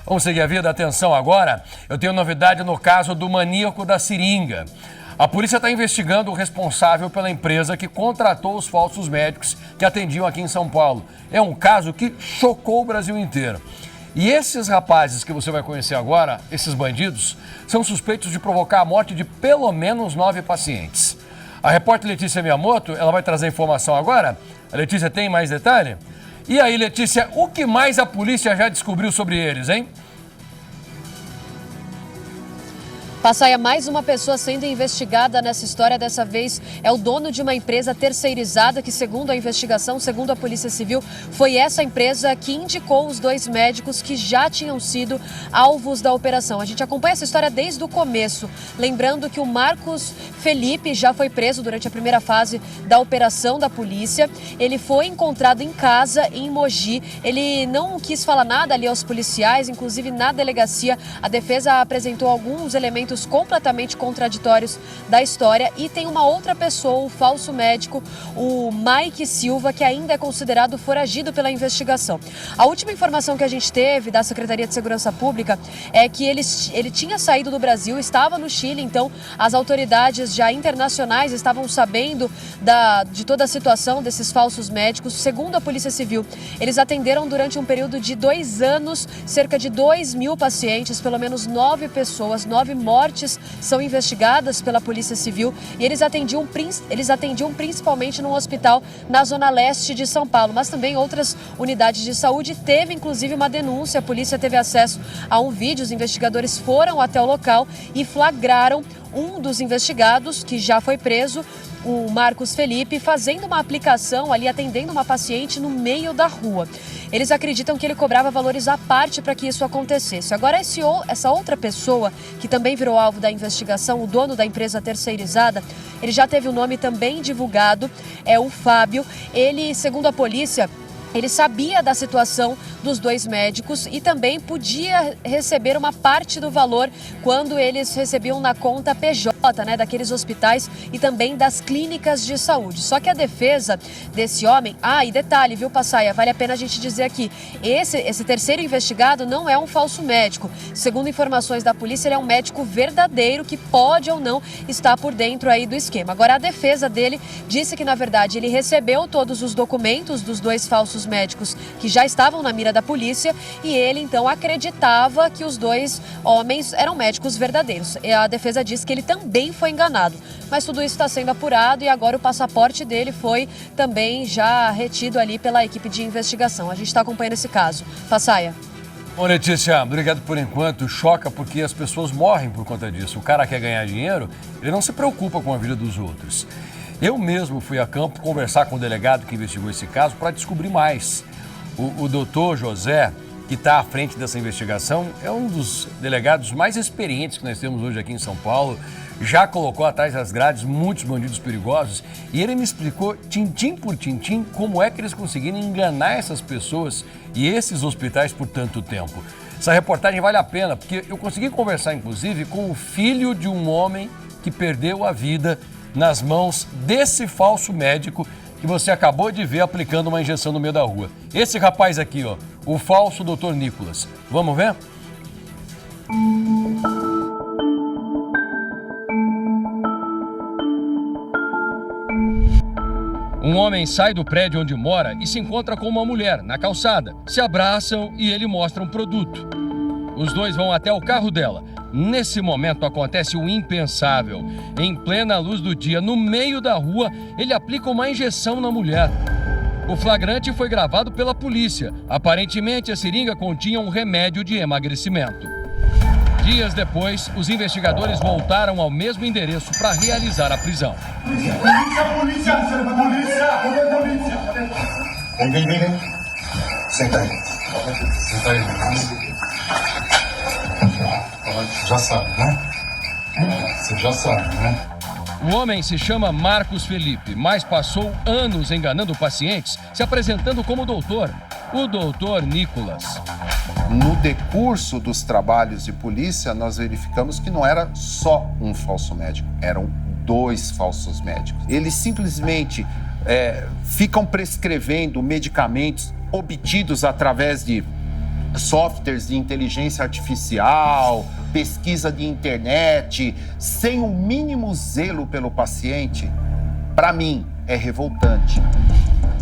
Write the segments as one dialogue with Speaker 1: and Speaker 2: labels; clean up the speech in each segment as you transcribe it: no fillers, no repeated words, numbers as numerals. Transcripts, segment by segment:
Speaker 1: Vamos seguir a vida. Atenção agora. Eu tenho novidade no caso do maníaco da seringa. A polícia está investigando o responsável pela empresa que contratou os falsos médicos que atendiam aqui em São Paulo. É um caso que chocou o Brasil inteiro. E esses rapazes que você vai conhecer agora, esses bandidos, são suspeitos de provocar a morte de pelo menos 9 pacientes. A repórter Letícia Miyamoto, ela vai trazer informação agora. A Letícia tem mais detalhe? E aí, Letícia, o que mais a polícia já descobriu sobre eles, hein?
Speaker 2: Passaia, mais uma pessoa sendo investigada nessa história. Dessa vez é o dono de uma empresa terceirizada que, segundo a investigação, segundo a Polícia Civil, foi essa empresa que indicou os 2 médicos que já tinham sido alvos da operação. A gente acompanha essa história desde o começo, lembrando que o Marcos Felipe já foi preso durante a primeira fase da operação da polícia. Ele foi encontrado em casa em Mogi. Ele não quis falar nada ali aos policiais, inclusive na delegacia. A defesa apresentou alguns elementos completamente contraditórios da história. E tem uma outra pessoa, o falso médico, o Mike Silva, que ainda é considerado foragido pela investigação. A última informação que a gente teve da Secretaria de Segurança Pública é que ele tinha saído do Brasil, estava no Chile, então as autoridades já internacionais estavam sabendo de toda a situação desses falsos médicos. Segundo a Polícia Civil, eles atenderam durante um período de 2 anos cerca de 2.000 pacientes, pelo menos 9 pessoas, 9 mortes são investigadas pela Polícia Civil, e eles atendiam principalmente num hospital na zona leste de São Paulo, mas também outras unidades de saúde. Teve inclusive uma denúncia, a polícia teve acesso a um vídeo, os investigadores foram até o local e flagraram um dos investigados, que já foi preso, o Marcos Felipe, fazendo uma aplicação ali, atendendo uma paciente no meio da rua. Eles acreditam que ele cobrava valores à parte para que isso acontecesse. Agora, essa outra pessoa, que também virou alvo da investigação, o dono da empresa terceirizada, ele já teve o nome também divulgado, é o Fábio. Ele, segundo a polícia, ele sabia da situação dos 2 médicos e também podia receber uma parte do valor quando eles recebiam na conta PJ, daqueles hospitais e também das clínicas de saúde. Só que a defesa desse homem... e detalhe, viu, Passaia? Vale a pena a gente dizer aqui, esse terceiro investigado não é um falso médico. Segundo informações da polícia, ele é um médico verdadeiro que pode ou não estar por dentro aí do esquema. Agora, a defesa dele disse que, na verdade, ele recebeu todos os documentos dos 2 falsos médicos que já estavam na mira da polícia, e ele então acreditava que os 2 homens eram médicos verdadeiros. E a defesa disse que ele também foi enganado, mas tudo isso está sendo apurado e agora o passaporte dele foi também já retido ali pela equipe de investigação. A gente está acompanhando esse caso. Passaia.
Speaker 1: Bom, Letícia, obrigado por enquanto. Choca porque as pessoas morrem por conta disso. O cara quer ganhar dinheiro, ele não se preocupa com a vida dos outros. Eu mesmo fui a campo conversar com o delegado que investigou esse caso para descobrir mais. O doutor José, que está à frente dessa investigação, é um dos delegados mais experientes que nós temos hoje aqui em São Paulo. Já colocou atrás das grades muitos bandidos perigosos e ele me explicou, tintim por tintim, como é que eles conseguiram enganar essas pessoas e esses hospitais por tanto tempo. Essa reportagem vale a pena, porque eu consegui conversar, inclusive, com o filho de um homem que perdeu a vida nas mãos desse falso médico que você acabou de ver aplicando uma injeção no meio da rua. Esse rapaz aqui, ó, o falso Dr. Nicolas. Vamos ver? Um homem sai do prédio onde mora e se encontra com uma mulher na calçada. Se abraçam e ele mostra um produto. Os 2 vão até o carro dela. Nesse momento acontece o impensável. Em plena luz do dia, no meio da rua, ele aplica uma injeção na mulher. O flagrante foi gravado pela polícia. Aparentemente, a seringa continha um remédio de emagrecimento. Dias depois, os investigadores voltaram ao mesmo endereço para realizar a prisão.
Speaker 3: Polícia! Vem. Senta aí. Já sabe, né? Você já sabe, né?
Speaker 1: O homem se chama Marcos Felipe, mas passou anos enganando pacientes, se apresentando como doutor, o doutor Nicolas.
Speaker 4: No decurso dos trabalhos de polícia, nós verificamos que não era só um falso médico, eram 2 falsos médicos. Eles simplesmente ficam prescrevendo medicamentos obtidos através de softwares de inteligência artificial, pesquisa de internet, sem o mínimo zelo pelo paciente, para mim, é revoltante.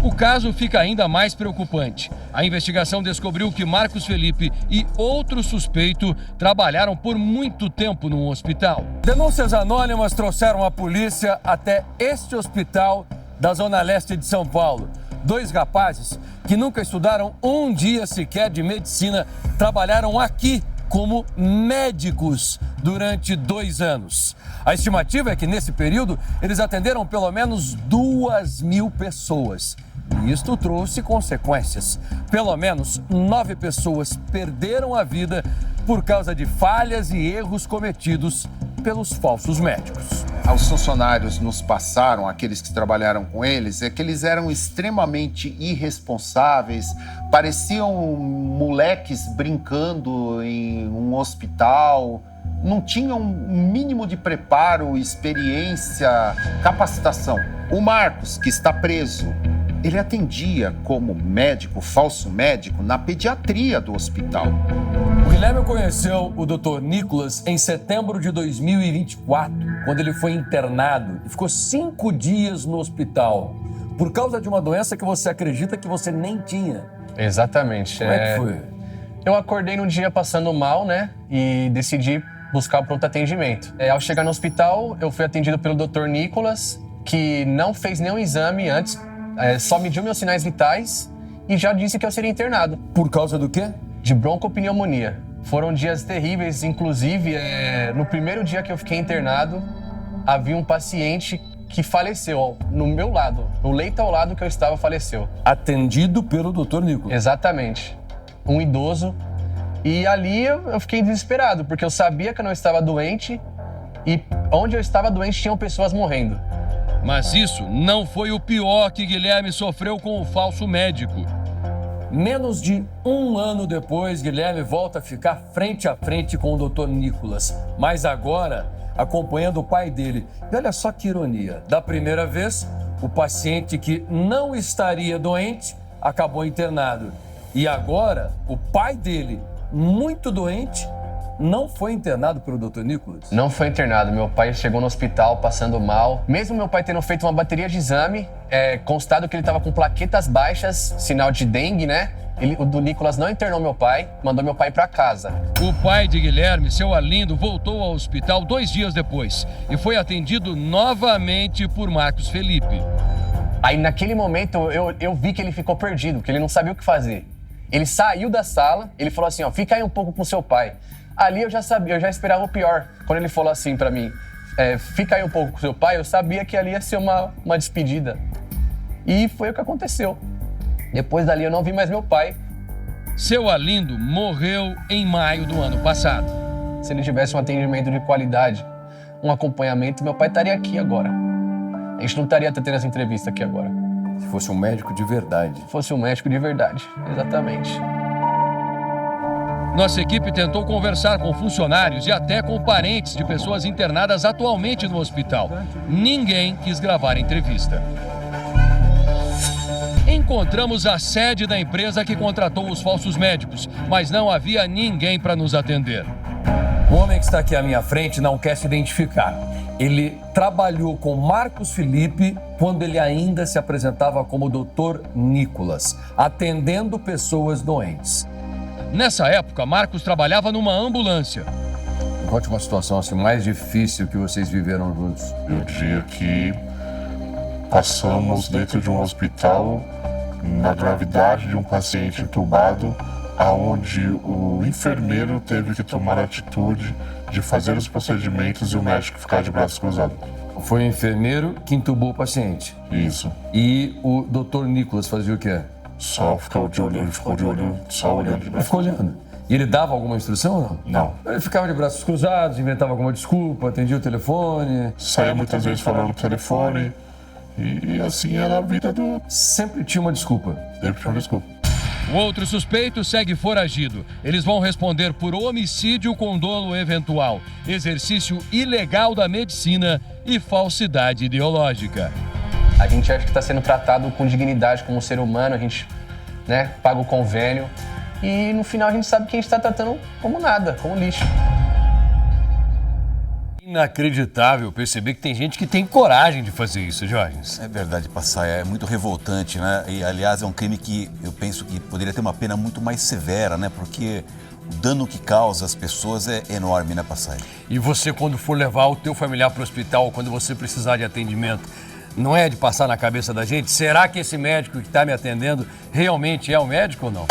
Speaker 1: O caso fica ainda mais preocupante. A investigação descobriu que Marcos Felipe e outro suspeito trabalharam por muito tempo no hospital. Denúncias anônimas trouxeram a polícia até este hospital da Zona Leste de São Paulo. 2 rapazes que nunca estudaram um dia sequer de medicina trabalharam aqui como médicos durante 2 anos. A estimativa é que nesse período eles atenderam pelo menos 2.000 pessoas. E isto trouxe consequências. Pelo menos 9 pessoas perderam a vida por causa de falhas e erros cometidos pelos falsos médicos.
Speaker 4: Os funcionários nos passaram, aqueles que trabalharam com eles, é que eles eram extremamente irresponsáveis, pareciam moleques brincando em um hospital, não tinham um mínimo de preparo, experiência, capacitação. O Marcos, que está preso, ele atendia como médico, falso médico, na pediatria do hospital.
Speaker 1: O Guilherme conheceu o Dr. Nicolas em setembro de 2024, quando ele foi internado e ficou 5 dias no hospital, por causa de uma doença que você acredita que você nem tinha.
Speaker 5: Exatamente.
Speaker 1: Como é que foi?
Speaker 5: Eu acordei num dia passando mal, né, e decidi buscar o pronto atendimento. Ao chegar no hospital, eu fui atendido pelo Dr. Nicolas, que não fez nenhum exame antes, só mediu meus sinais vitais e já disse que eu seria internado.
Speaker 1: Por causa do quê?
Speaker 5: De broncopneumonia. Foram dias terríveis, inclusive, no primeiro dia que eu fiquei internado, havia um paciente que faleceu no meu lado, no leito ao lado que eu estava, faleceu.
Speaker 1: Atendido pelo Dr. Nicolas.
Speaker 5: Exatamente. Um idoso. E ali eu fiquei desesperado, porque eu sabia que eu não estava doente e onde eu estava doente tinham pessoas morrendo.
Speaker 1: Mas isso não foi o pior que Guilherme sofreu com o falso médico. Menos de 1 ano depois, Guilherme volta a ficar frente a frente com o Dr. Nicolas, mas agora acompanhando o pai dele. E olha só que ironia, da primeira vez, o paciente que não estaria doente acabou internado. E agora, o pai dele, muito doente, não foi internado pelo Dr. Nicolas?
Speaker 5: Não foi internado. Meu pai chegou no hospital passando mal. Mesmo meu pai tendo feito uma bateria de exame, constado que ele estava com plaquetas baixas, sinal de dengue, né? O do Nicolas não internou meu pai, mandou meu pai para casa.
Speaker 1: O pai de Guilherme, seu Arlindo, voltou ao hospital 2 dias depois e foi atendido novamente por Marcos Felipe.
Speaker 5: Aí, naquele momento, eu vi que ele ficou perdido, que ele não sabia o que fazer. Ele saiu da sala, ele falou assim, fica aí um pouco com seu pai. Ali eu já sabia, eu já esperava o pior. Quando ele falou assim pra mim, fica aí um pouco com seu pai, eu sabia que ali ia ser uma despedida. E foi o que aconteceu. Depois dali eu não vi mais meu pai.
Speaker 1: Seu Arlindo morreu em maio do ano passado.
Speaker 5: Se ele tivesse um atendimento de qualidade, um acompanhamento, meu pai estaria aqui agora. A gente não estaria tendo essa entrevista aqui agora.
Speaker 1: Se fosse um médico de verdade.
Speaker 5: Se fosse um médico de verdade, exatamente.
Speaker 1: Nossa equipe tentou conversar com funcionários e até com parentes de pessoas internadas atualmente no hospital. Ninguém quis gravar a entrevista. Encontramos a sede da empresa que contratou os falsos médicos, mas não havia ninguém para nos atender. O homem que está aqui à minha frente não quer se identificar. Ele trabalhou com Marcos Felipe quando ele ainda se apresentava como Dr. Nicolas, atendendo pessoas doentes. Nessa época, Marcos trabalhava numa ambulância. Conte uma situação assim mais difícil que vocês viveram juntos.
Speaker 3: O dia que passamos dentro de um hospital na gravidade de um paciente entubado, aonde o enfermeiro teve que tomar a atitude de fazer os procedimentos e o médico ficar de braços cruzados.
Speaker 1: Foi o enfermeiro que entubou o paciente.
Speaker 3: Isso.
Speaker 1: E o Dr. Nicolas fazia o quê?
Speaker 3: Só ficou de olho, só olhando de braços.
Speaker 1: Ficou olhando. E ele dava alguma instrução ou não?
Speaker 3: Não.
Speaker 1: Ele ficava de braços cruzados, inventava alguma desculpa, atendia o telefone.
Speaker 3: Saía muitas vezes falando no telefone. E assim era a vida do...
Speaker 1: Sempre tinha uma desculpa.
Speaker 3: Sempre tinha uma desculpa.
Speaker 1: O outro suspeito segue foragido. Eles vão responder por homicídio com dolo eventual, exercício ilegal da medicina e falsidade ideológica.
Speaker 5: A gente acha que está sendo tratado com dignidade como ser humano, a gente paga o convênio e no final a gente sabe que a gente está tratando como nada, como lixo.
Speaker 1: Inacreditável perceber que tem gente que tem coragem de fazer isso, Jorge.
Speaker 6: É verdade, Passaia, é muito revoltante, né? E, aliás, é um crime que eu penso que poderia ter uma pena muito mais severa, né? Porque o dano que causa às pessoas é enorme, né, Passaia?
Speaker 1: E você, quando for levar o teu familiar para o hospital, quando você precisar de atendimento, não é de passar na cabeça da gente? Será que esse médico que está me atendendo realmente é o médico ou não?